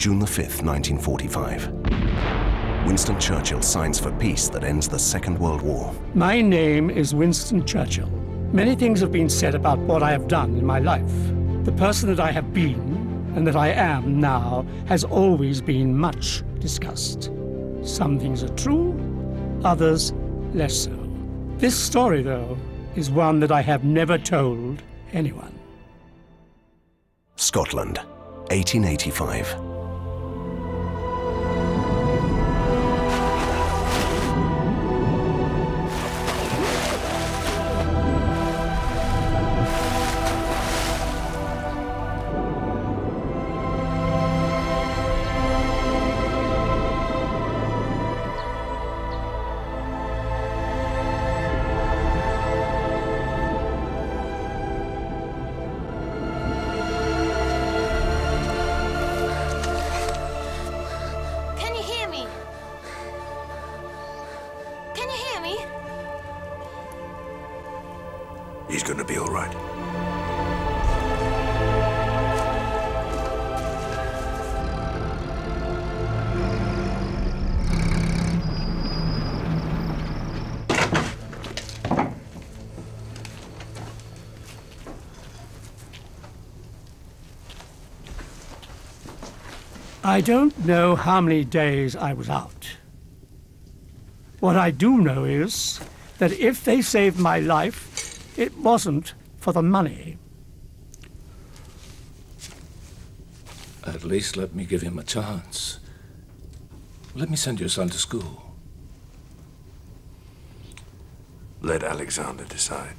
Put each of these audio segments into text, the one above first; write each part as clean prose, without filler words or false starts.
June the 5th, 1945. Winston Churchill signs for peace that ends the Second World War. My name is Winston Churchill. Many things have been said about what I have done in my life. The person that I have been and that I am now has always been much discussed. Some things are true, others less so. This story, though, is one that I have never told anyone. Scotland, 1885. He's gonna be all right. I don't know how many days I was out. What I do know is that if they saved my life, it wasn't for the money. At least let me give him a chance. Let me send your son to school. Let Alexander decide.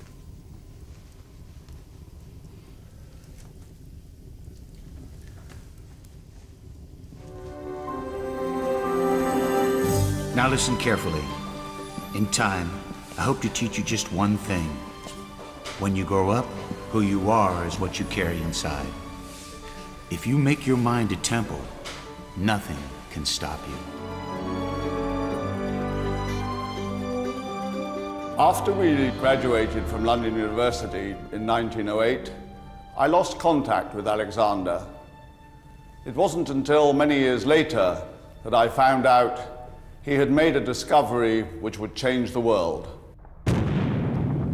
Now listen carefully. In time, I hope to teach you just one thing. When you grow up, who you are is what you carry inside. If you make your mind a temple, nothing can stop you. After we graduated from London University in 1908, I lost contact with Alexander. It wasn't until many years later that I found out he had made a discovery which would change the world.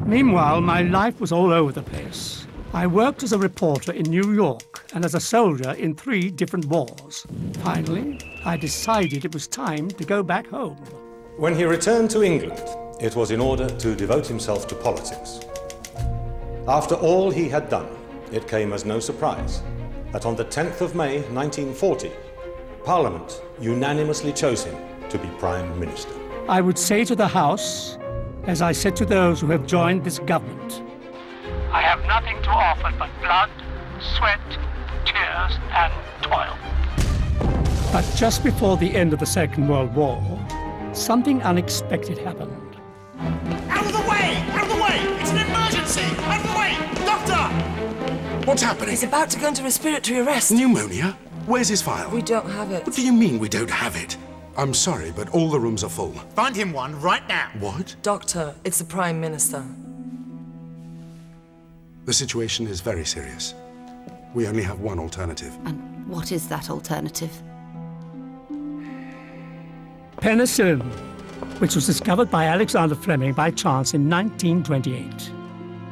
Meanwhile, my life was all over the place. I worked as a reporter in New York and as a soldier in 3 different wars. Finally, I decided it was time to go back home. When he returned to England, it was in order to devote himself to politics. After all he had done, it came as no surprise that on the 10th of May, 1940, Parliament unanimously chose him to be Prime Minister. I would say to the House, as I said to those who have joined this government, I have nothing to offer but blood, sweat, tears, and toil. But just before the end of the Second World War, something unexpected happened. Out of the way! Out of the way! It's an emergency! Out of the way! Doctor! What's happening? He's about to go into respiratory arrest. Pneumonia? Where's his file? We don't have it. What do you mean we don't have it? I'm sorry, but all the rooms are full. Find him one right now. What? Doctor, it's the Prime Minister. The situation is very serious. We only have one alternative. And what is that alternative? Penicillin, which was discovered by Alexander Fleming by chance in 1928.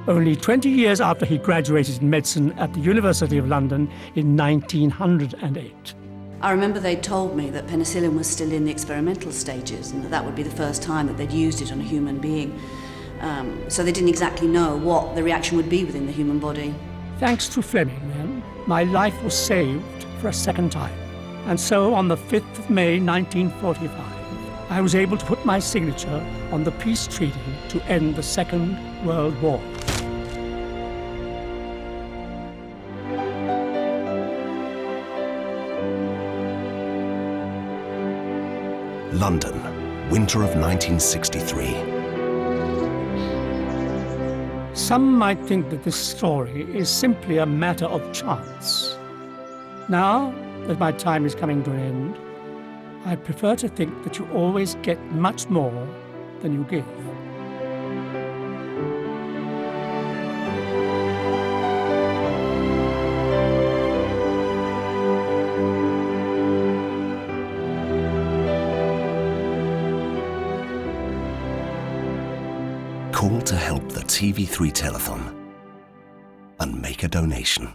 Only 20 years after he graduated in medicine at the University of London in 1908. I remember they told me that penicillin was still in the experimental stages and that would be the first time that they'd used it on a human being. So they didn't exactly know what the reaction would be within the human body. Thanks to Fleming, then, my life was saved for a second time. And so on the 5th of May, 1945, I was able to put my signature on the peace treaty to end the Second World War. London, winter of 1963. Some might think that this story is simply a matter of chance. Now that my time is coming to an end, I prefer to think that you always get much more than you give. Call to help the TV3 Telethon and make a donation.